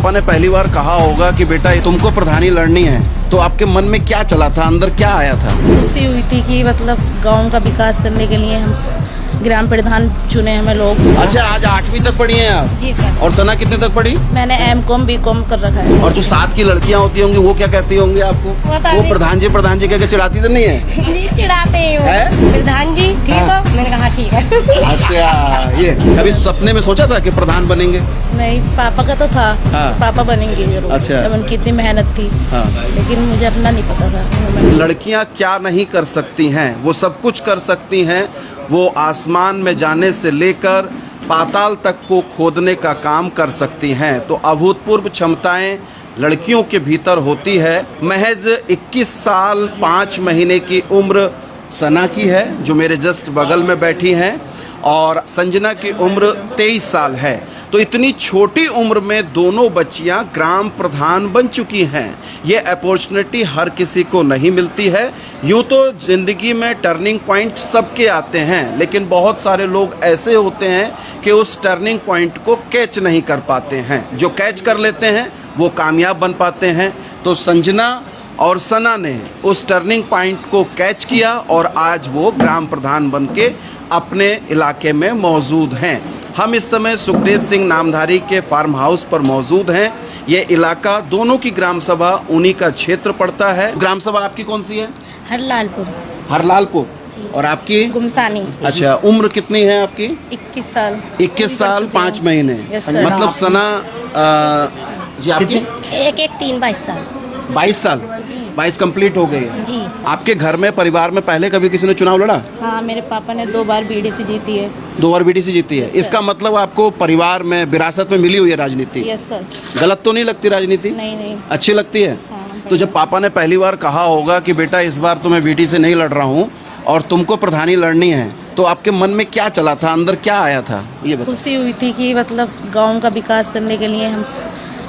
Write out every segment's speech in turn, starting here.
पापा ने पहली बार कहा होगा कि बेटा तुमको प्रधानी लड़नी है, तो आपके मन में क्या चला था, अंदर क्या आया था? खुशी हुई थी कि मतलब गांव का विकास करने के लिए हम ग्राम प्रधान चुने हमें लोग। अच्छा, आज 8वीं तक पढ़ी हैं आप? जी सर। और सना कितने तक पढ़ी? मैंने M.Com B.Com कर रखा है। और जो साथ की लड़कियां होती होंगी वो क्या कहती होंगी आपको? वो प्रधान जी कह के चिढ़ाती तो नहीं है? जी चिढ़ाते हैं प्रधान जी, ठीक हो? मैंने कहा ठीक है। अच्छा, ये कभी सपने में सोचा था कि प्रधान बनेंगे? नहीं, पापा का तो था। हाँ। पापा बनेंगे जरूर। अच्छा। जब उनकी इतनी मेहनत थी। हाँ। लेकिन मुझे अपना नहीं पता था। लड़कियां क्या नहीं कर सकती हैं, वो सब कुछ कर सकती हैं। वो आसमान में जाने से लेकर पाताल तक को खोदने का काम कर सकती हैं। तो अभूतपूर्व क्षमताएं लड़कियों के भीतर होती है। महज 21 साल 5 महीने की उम्र सना की है, जो मेरे जस्ट बगल में बैठी हैं, और संजना की उम्र 23 साल है। तो इतनी छोटी उम्र में दोनों बच्चियां ग्राम प्रधान बन चुकी हैं। ये अपॉर्चुनिटी हर किसी को नहीं मिलती है। यूँ तो ज़िंदगी में टर्निंग पॉइंट सबके आते हैं, लेकिन बहुत सारे लोग ऐसे होते हैं कि उस टर्निंग पॉइंट को कैच नहीं कर पाते हैं। जो कैच कर लेते हैं वो कामयाब बन पाते हैं। तो संजना और सना ने उस टर्निंग पॉइंट को कैच किया और आज वो ग्राम प्रधान बन के अपने इलाके में मौजूद हैं। हम इस समय सुखदेव सिंह नामधारी के फार्म हाउस पर मौजूद हैं। ये इलाका दोनों की ग्राम सभा उन्हीं का क्षेत्र पड़ता है। ग्राम सभा आपकी कौन सी है? हरलालपुर। हरलालपुर। और आपकी? गुमसानी। अच्छा, उम्र कितनी है आपकी? 21 साल। 21 साल 5 महीने। Yes sir. मतलब सना जी आपकी? 22 साल। 22 साल 22 कंप्लीट हो गई है जी। आपके घर में परिवार में पहले कभी किसी ने चुनाव लड़ा? हाँ, मेरे पापा ने 2 बार BDC जीती है। 2 बार BDC जीती है। इसका मतलब आपको परिवार में विरासत में मिली हुई है राजनीति? Yes sir. गलत तो नहीं लगती राजनीति? नहीं नहीं। अच्छी लगती है। हाँ, तो जब पापा ने पहली बार कहा होगा कि बेटा इस बार तो मैं BDC नहीं लड़ रहा हूँ और तुमको प्रधानी लड़नी है, तो आपके मन में क्या चला था, अंदर क्या आया था, ये बताओ। खुशी हुई थी कि मतलब गांव का विकास करने के लिए हम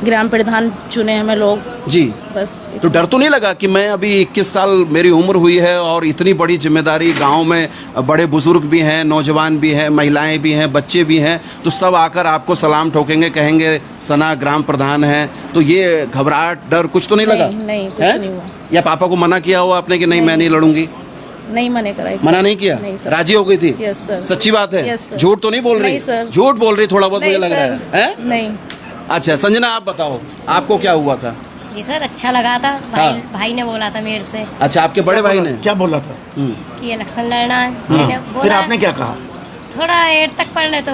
ग्राम प्रधान चुने हमें लोग। जी। बस। तो डर तो नहीं लगा कि मैं अभी 21 साल मेरी उम्र हुई है और इतनी बड़ी जिम्मेदारी, गांव में बड़े बुजुर्ग भी हैं, नौजवान भी हैं, महिलाएं भी हैं, बच्चे भी हैं, तो सब आकर आपको सलाम ठोकेंगे, कहेंगे सना ग्राम प्रधान है, तो ये घबराहट डर कुछ तो नहीं लगा? नहीं, कुछ नहीं हुआ। या पापा को मना किया हो आपने कि नहीं मैं नहीं लड़ूंगी? नहीं, मना नहीं किया? नहीं सर। राजी हो गई थी? Yes sir. सच्ची बात है? Yes sir. झूठ तो नहीं बोल रही? नहीं सर। झूठ बोल रही थोड़ा बहुत मुझे लग रहा है? नहीं। अच्छा संजना, आप बताओ आपको क्या हुआ था? जी सर, अच्छा लगा था। भाई ने बोला था मेरे से। अच्छा, आपके बड़े भाई ने क्या बोला था? कि इलेक्शन लड़ना है। मैंने फिर बोला आपने क्या कहा? थोड़ा 8 तक पढ़ ले तो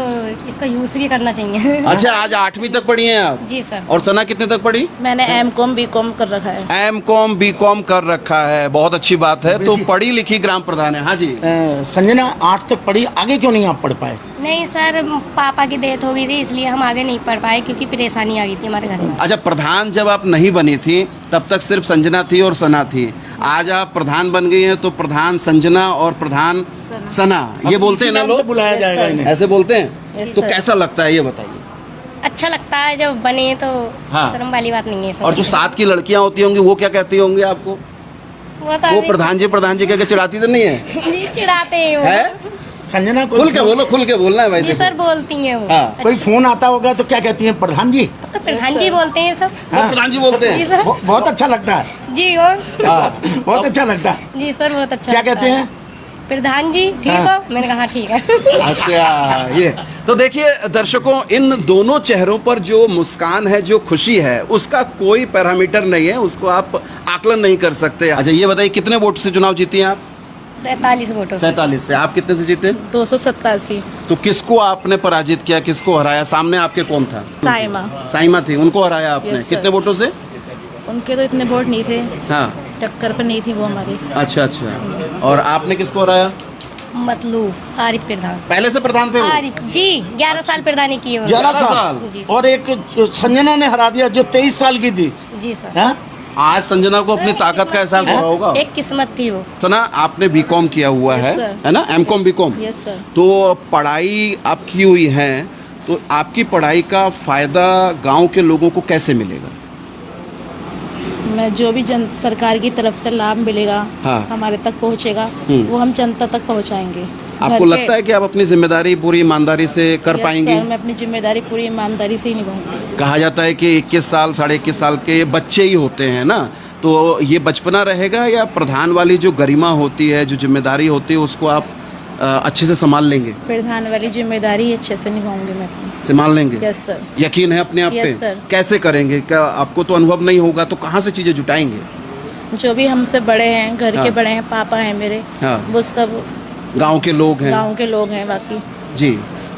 इसको यूज भी करना चाहिए। अच्छा, आज 8वीं तक पढ़ी हैं आप? जी सर। और सना कितने तक पढ़ी? मैंने M.Com B.Com कर रखा है। M.Com B.Com कर रखा है, बहुत अच्छी बात है। तो पढ़ी लिखी ग्राम प्रधान है। हाँ जी। संजना 8 तक पढ़ी, आगे क्यों नहीं आप पढ़ पाए? नहीं सर, पापा की डेथ हो गई थी इसलिए हम आगे नहीं पढ़ पाए क्योंकि परेशानी आ गई थी हमारे घर में। अच्छा, प्रधान जब आप नहीं बनी थी तब तक सिर्फ संजना थी और सना थी। आज आप प्रधान बन गई हैं तो प्रधान संजना और प्रधान सना, ये बोलते हैं ना लोग? बुलाया जाएगा इन्हें। ऐसे बोलते हैं? Yes, तो sir. कैसा लगता है ये बताइए। अच्छा लगता है जब बने तो। हाँ। शर्म वाली बात नहीं है इसमें। और जो साथ की लड़कियां होती होंगी वो क्या कहती होंगी आपको? वो प्रधान जी कह के चिढ़ाती तो नहीं है? जी चिढ़ाते हैं। है? संजना खुल के बोलना है भाई। जी सर, बोलती हैं वो। हाँ। कोई फोन आता होगा तो क्या कहती हैं? प्रधान जी। तो प्रधान जी बोलते हैं सब। सब प्रधान जी बोलते जी हैं? सर। बहुत अच्छा लगता है। जी और हाँ। बहुत अच्छा लगता है। जी सर, बहुत अच्छा क्या लगता कहते है। हैं? प्रधान जी ठीक हाँ। हो? मैंने कहा ठीक है। अच्छा, ये तो देखिए दर्शकों, इन दोनों चेहरों पर जो मुस्कान है, जो खुशी है, उसका कोई पैरामीटर नहीं है, उसको आप आकलन नहीं कर सकते। अच्छा ये बताइए, कितने वोट से चुनाव जीती हैं आप? 47 वोटों से। 47 से। आप कितने से जीते? 287। तो किसको आपने पराजित किया, किसको हराया? सामने आपके कौन था? साइमा थी, उनको हराया आपने। Yes, sir. कितने वोटों से? उनके तो इतने वोट नहीं थे, हाँ। टक्कर पर नहीं थी वो हमारी। अच्छा अच्छा। और आपने किसको हराया? मतलब आरिफ प्रधान। पहले से प्रधान थे वो? आरिफ जी 11 साल प्रधानी की वो। 11 साल। साल। जी और एक संजना ने हरा दिया जो 23 साल की थी। जी सर। हाँ? आज संजना को अपनी ताकत का एहसास हुआ होगा। एक किस्मत थी वो। सना, आपने B.Com किया हुआ Yes, है sir. है ना? M.Com B.Com। Yes sir. तो पढ़ाई आप की हुई है, तो आपकी पढ़ाई का फायदा गांव के लोगों को कैसे मिलेगा? मैं जो भी सरकार की तरफ से लाभ मिलेगा, हाँ। हमारे तक पहुंचेगा, हम्म। वो हम जनता तक पहुंचाएंगे। आपको घर के- लगता है कि आप अपनी जिम्मेदारी पूरी ईमानदारी से कर यस पाएंगे? सर, मैं अपनी जिम्मेदारी पूरी ईमानदारी से ही निभाऊंगी। कहा जाता है कि 21 साल 21.5 साल के बच्चे ही होते हैं ना, तो ये बचपना रहेगा या प्रधान वाली जो गरिमा होती है, जो जिम्मेदारी होती है, उसको आप अच्छे से संभाल लेंगे? प्रधान वाली जिम्मेदारी अच्छे से निभाऊंगी मैं अपनी। संभाल लेंगे? Yes sir. यकीन है अपने आप यस पे? सर। कैसे करेंगे? क्या आपको तो अनुभव नहीं होगा, तो कहाँ से चीजें जुटाएंगे? जो भी हमसे बड़े हैं, घर हाँ। के बड़े हैं, पापा हैं मेरे, हाँ। वो सब गांव के लोग हैं? गांव के लोग हैं बाकी। जी।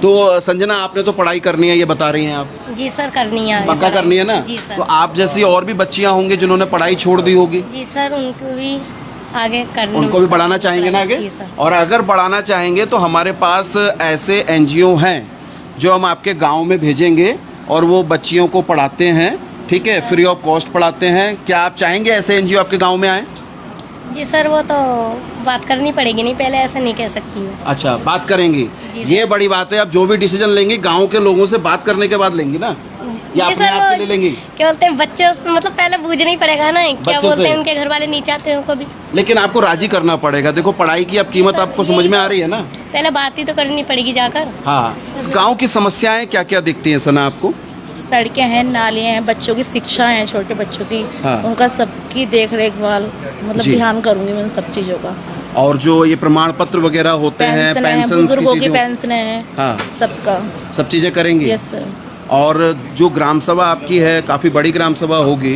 तो संजना, आपने तो पढ़ाई करनी है, ये बता रही हैं आप? जी सर, करनी है। पक्का करनी है ना? जी सर। तो आप जैसी और भी बच्चियां होंगी जिन्होंने पढ़ाई छोड़ दी होगी, जी सर, उनको भी आगे करने, उनको भी बढ़ाना चाहेंगे ना आगे? जी सर। और अगर बढ़ाना चाहेंगे तो हमारे पास ऐसे एनजीओ हैं जो हम आपके गांव में भेजेंगे और वो बच्चियों को पढ़ाते हैं, ठीक है, फ्री ऑफ कॉस्ट पढ़ाते हैं। क्या आप चाहेंगे ऐसे एनजीओ आपके गांव में आए? जी सर, वो तो बात करनी पड़ेगी, नहीं पहले ऐसा नहीं कह सकती मैं। अच्छा, बात करेंगी। जी ये बड़ी बात है। आप जो भी डिसीजन लेंगे गांव के लोगों से बात करने के बाद लेंगी ना, या जी अपने सर, आप से वो ले लेंगी? क्या बोलते हैं बच्चे, मतलब पहले पूछना ही पड़ेगा ना, क्या बच्चों बोलते से। हैं उनके घर वाले नहीं चाहते उनको भी। लेकिन आपको राजी करना पड़ेगा। देखो, पढ़ाई की अब कीमत आपको समझ में आ रही है ना? पहले बात ही तो करनी पड़ेगी जाकर। हाँ। गांव की समस्याएं क्या क्या दिखती हैं सना आपको? सड़कें हैं, नालियाँ हैं, बच्चों की शिक्षा है, छोटे बच्चों की, हाँ। उनका सबकी देख रेख वाल, मतलब जी। ध्यान करूंगी मैं उन सब चीज़ों का। और जो ये प्रमाण पत्र वगैरह होते हैं, पेंशन है, पेंशन बुजुर्गों की पेंशन है, हाँ, सबका। सब चीजें करेंगी? Yes sir. और जो ग्राम सभा आपकी है, काफी बड़ी ग्राम सभा होगी,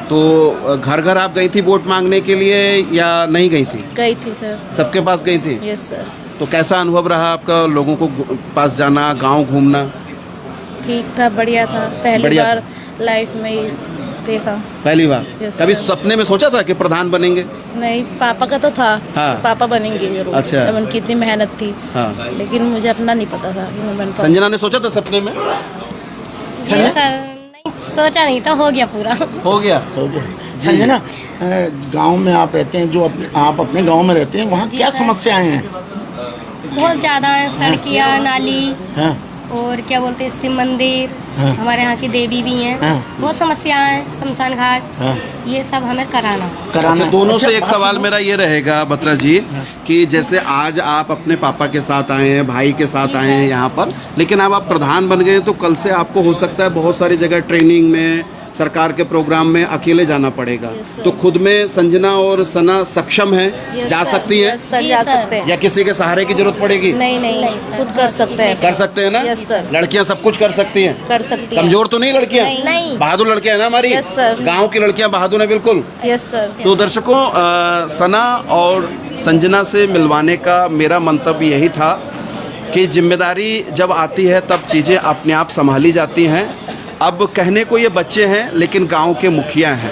तो घर घर आप गई थी वोट मांगने के लिए या नहीं गई थी? गई थी सर। सबके पास गई थी? Yes sir. तो कैसा अनुभव रहा आपका, लोगों को पास जाना, गांव घूमना? ठीक था, बढ़िया था। पहली बढ़िया बार लाइफ में ही देखा। पहली बार? Yes, कभी sir. सपने में सोचा था कि प्रधान बनेंगे? नहीं, पापा का तो था। हाँ। पापा बनेंगे जरूर। अच्छा। जब उनकी इतनी मेहनत थी। हाँ। लेकिन मुझे अपना नहीं पता था कि मैं बन पाऊँ। संजना ने सोचा था सपने में? जी सर, नहीं सोचा नहीं था, हो गया पूरा। हो गया। हो गया। संजना, गांव में आप रहते हैं, जो आप अपने गांव में रहते हैं, वहाँ जी क्या सर। समस्याएं हैं? बहुत ज्यादा है, सड़कियाँ, नाली, हाँ, और क्या बोलते हैं शिव मंदिर, हाँ। हमारे यहाँ की देवी भी हैं, हाँ। बहुत समस्याएं हैं, शमशान घाट, हाँ। ये सब हमें कराना। कराना। अच्छा, दोनों से एक बात सवाल सुनो। मेरा ये रहेगा बत्रा जी, कि जैसे आज आप अपने पापा के साथ आए हैं, भाई के साथ जी आए हैं सर। यहाँ पर, लेकिन अब आप प्रधान बन गए तो कल से आपको हो सकता है बहुत सारी जगह ट्रेनिंग में, सरकार के प्रोग्राम में अकेले जाना पड़ेगा। Yes, sir. तो खुद में संजना और सना सक्षम है, Yes, जा sir. सकती है? Yes, sir, जी, जा sir. सकते हैं। या किसी के सहारे की जरूरत पड़ेगी? नहीं नहीं, नहीं, सर। खुद कर सकते हैं। कर सकते हैं ना? Yes, sir. लड़कियां सब कुछ कर सकती हैं? कर सकती हैं। कमजोर तो नहीं लड़कियां? नहीं। बहादुर लड़कियां है ना हमारी? Yes, sir. गांव की लड़कियां बहादुर है बिल्कुल। Yes sir. तो दर्शकों, सना और संजना से मिलवाने का मेरा मंतव्य यही था कि जिम्मेदारी जब आती है तब चीज़ें अपने आप संभाली जाती हैं। अब कहने को ये बच्चे हैं, लेकिन गांव के मुखिया हैं,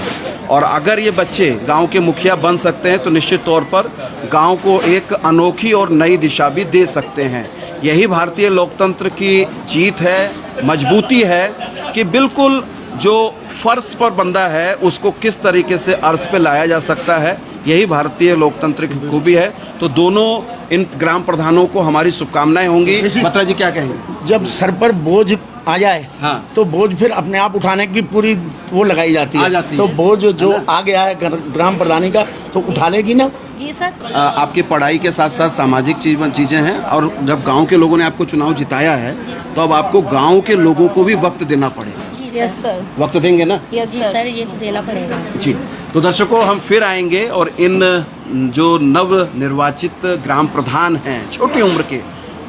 और अगर ये बच्चे गांव के मुखिया बन सकते हैं तो निश्चित तौर पर गांव को एक अनोखी और नई दिशा भी दे सकते हैं। यही भारतीय लोकतंत्र की जीत है, मजबूती है, कि बिल्कुल जो फर्श पर बंधा है उसको किस तरीके से अर्श पे लाया जा सकता है। यही भारतीय लोकतंत्र की खूबी है। तो दोनों इन ग्राम प्रधानों को हमारी शुभकामनाएं होंगी। बत्रा जी क्या कहेंगे? जब सर पर बोझ आ जाए, हाँ। तो बोझ फिर अपने आप उठाने की पूरी वो लगाई जाती आ है। जाती तो है। बोझ जो आ गया है ग्राम प्रधानी का, तो उठा लेगी ना? जी सर। आपकी पढ़ाई के साथ साथ सामाजिक चीज़ें हैं, और जब गांव के लोगों ने आपको चुनाव जिताया है तो अब आपको गांव के लोगों को भी वक्त देना पड़ेगा। जी यस सर। सर। वक्त देंगे ना? यस जी सर। सर, ये तो देना पड़ेगा। जी। तो दर्शकों, हम फिर आएंगे और इन जो नव निर्वाचित ग्राम प्रधान हैं छोटी उम्र के,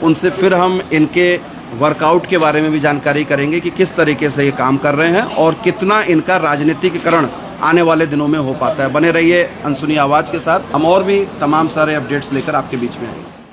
उनसे फिर हम इनके वर्कआउट के बारे में भी जानकारी करेंगे कि किस तरीके से ये काम कर रहे हैं और कितना इनका राजनीतिकरण आने वाले दिनों में हो पाता है। बने रहिए अनसुनी आवाज़ के साथ, हम और भी तमाम सारे अपडेट्स लेकर आपके बीच में आएंगे।